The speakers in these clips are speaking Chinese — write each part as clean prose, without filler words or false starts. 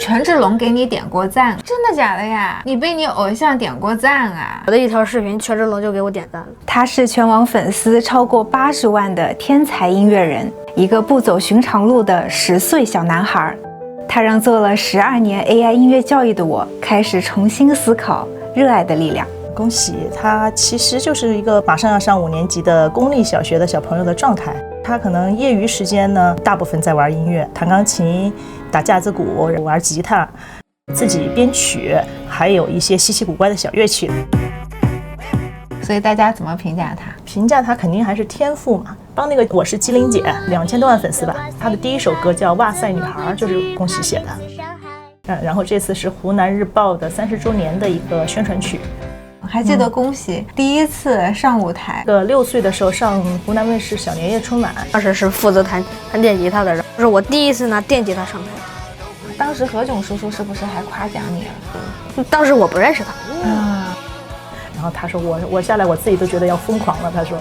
权志龙给你点过赞，真的假的呀？你被你偶像点过赞啊？我的一条视频，权志龙就给我点赞了。他是全网粉丝超过80万的天才音乐人，一个不走寻常路的10岁小男孩。他让做了12年 AI 音乐教育的我开始重新思考热爱的力量。恭喜他，其实就是一个马上要上5年级的公立小学的小朋友的状态。他可能业余时间呢，大部分在玩音乐，弹钢琴、打架子鼓、玩吉他，自己编曲，还有一些稀奇古怪的小乐器。所以大家怎么评价他？评价他肯定还是天赋嘛。帮那个我是机灵姐2000多万粉丝吧，他的第一首歌叫《哇塞女孩》，就是恭喜写的。然后这次是湖南日报的30周年的一个宣传曲。还记得恭喜第一次上舞台，6岁的时候上湖南卫视小年夜春晚，当时是负责弹电吉他的人，是我第一次拿电吉他上台。当时何炅叔叔是不是还夸奖你了？当时我不认识他。然后他说我下来我自己都觉得要疯狂了，他说。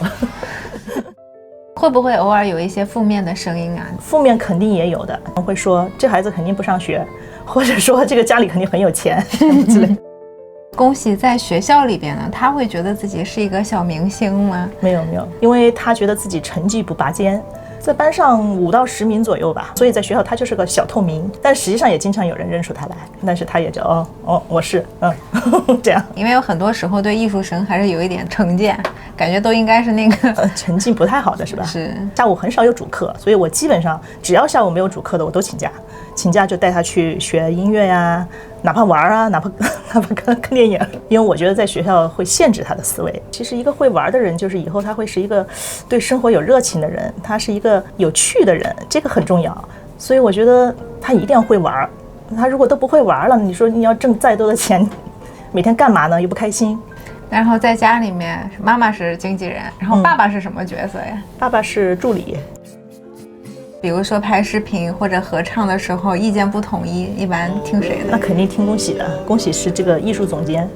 会不会偶尔有一些负面的声音啊？负面肯定也有的，会说这孩子肯定不上学，或者说这个家里肯定很有钱之类的。恭喜在学校里边呢，他会觉得自己是一个小明星吗？没有，因为他觉得自己成绩不拔尖，在班上5到10名左右吧，所以在学校他就是个小透明，但实际上也经常有人认出他来，但是他也就我是这样。因为有很多时候对艺术生还是有一点成见，感觉都应该是那个成绩不太好的是吧？是。下午很少有主课，所以我基本上只要下午没有主课的我都请假就带他去学音乐呀，哪怕玩啊，哪怕看电影，因为我觉得在学校会限制他的思维。其实一个会玩的人，就是以后他会是一个对生活有热情的人，他是一个有趣的人，这个很重要。所以我觉得他一定要会玩，他如果都不会玩了，你说你要挣再多的钱，每天干嘛呢？又不开心。然后在家里面，妈妈是经纪人，然后爸爸是什么角色呀？爸爸是助理。比如说拍视频或者合唱的时候意见不统一，一般听谁的？那肯定听恭喜的，恭喜是这个艺术总监。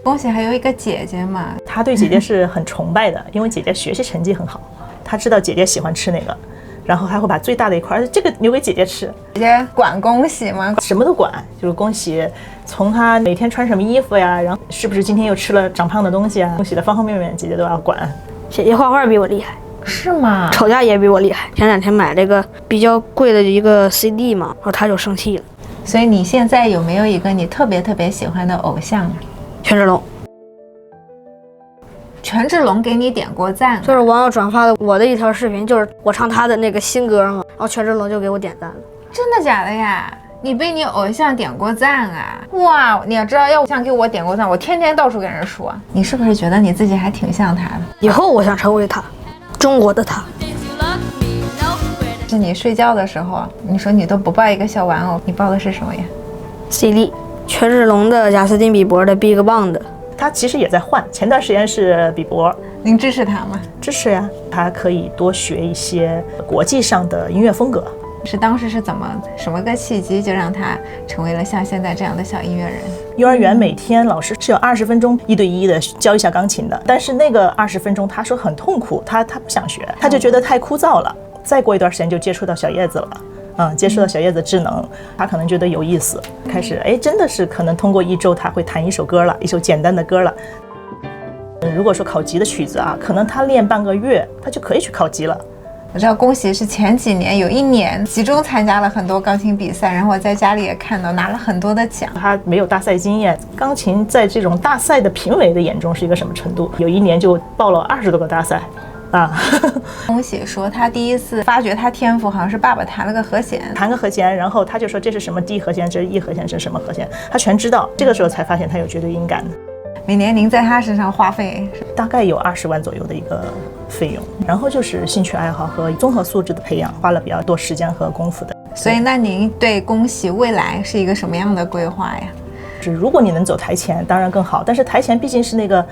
恭喜还有一个姐姐嘛，他对姐姐是很崇拜的，因为姐姐学习成绩很好，他知道姐姐喜欢吃哪个，然后还会把最大的一块这个留给姐姐吃。姐姐管恭喜吗？什么都管，就是恭喜，从他每天穿什么衣服呀，然后是不是今天又吃了长胖的东西啊，恭喜的方方面面姐姐都要管。姐姐画画比我厉害。是吗？吵架也比我厉害。前2天买这个比较贵的一个 CD 嘛，然后他就生气了。所以你现在有没有一个你特别喜欢的偶像？权志龙。权志龙给你点过赞，就是网友转发的我的一条视频，就是我唱他的那个新歌嘛，然后权志龙就给我点赞了。真的假的呀？你被你偶像点过赞啊？哇，你要知道，要偶像给我点过赞，我天天到处跟人说。你是不是觉得你自己还挺像他的？以后我想成为他，中国的他。是你睡觉的时候，你说你都不抱一个小玩偶，你抱的是什么呀 ？CD， 权志龙的、贾斯汀比伯的、Big Bang 的。他其实也在换，前段时间是比伯。您支持他吗？支持呀，他可以多学一些国际上的音乐风格。是当时是什么个契机，就让他成为了像现在这样的小音乐人？幼儿园每天老师是有20分钟1对1的教一下钢琴的，但是那个20分钟他说很痛苦，他不想学，他就觉得太枯燥了。再过一段时间就接触到小叶子了，接触到小叶子智能，他可能觉得有意思，开始真的是可能通过1周他会弹一首歌了，一首简单的歌了。如果说考级的曲子啊，可能他练半个月，他就可以去考级了。我知道恭喜是前几年有1年集中参加了很多钢琴比赛，然后我在家里也看到拿了很多的奖。他没有大赛经验，钢琴在这种大赛的评委的眼中是一个什么程度？有1年就报了20多个大赛。恭喜说他第一次发觉他天赋，好像是爸爸弹了个和弦，然后他就说这是什么 D 和弦，这是 E 和弦，这是什么和弦，他全知道。这个时候才发现他有绝对音感的。每年您在他身上花费大概有20万左右的一个费用，然后就是兴趣爱好和综合素质的培养，花了比较多时间和功夫的。所以那您对恭喜未来是一个什么样的规划呀？是如果你能走台前当然更好，但是台前毕竟是那个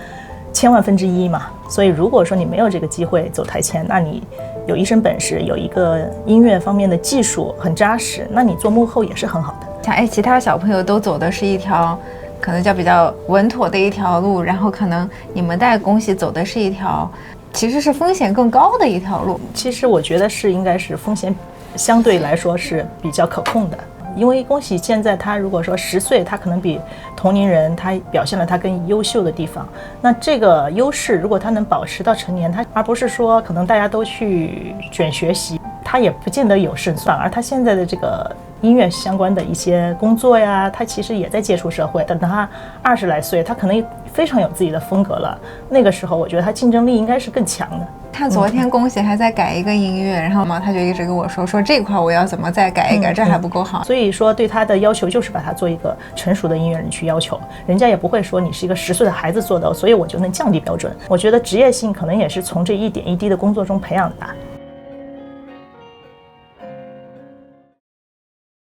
千万分之一嘛，所以如果说你没有这个机会走台前，那你有一身本事，有一个音乐方面的技术很扎实，那你做幕后也是很好的。像其他小朋友都走的是一条可能叫比较稳妥的一条路，然后可能你们带恭喜走的是一条其实是风险更高的一条路。其实我觉得应该是风险相对来说是比较可控的，因为恭喜现在他如果说10岁，他可能比同龄人他表现了他更优秀的地方，那这个优势如果他能保持到成年，他而不是说可能大家都去卷学习，他也不见得有胜算，而他现在的这个音乐相关的一些工作呀，他其实也在接触社会。等他20来岁，他可能非常有自己的风格了，那个时候我觉得他竞争力应该是更强的。他昨天恭喜还在改一个音乐，然后嘛他就一直跟我说这块我要怎么再改一改，这还不够好。所以说对他的要求就是把他做一个成熟的音乐人去要求，人家也不会说你是一个10岁的孩子做的，所以我就能降低标准。我觉得职业性可能也是从这一点一滴的工作中培养的吧。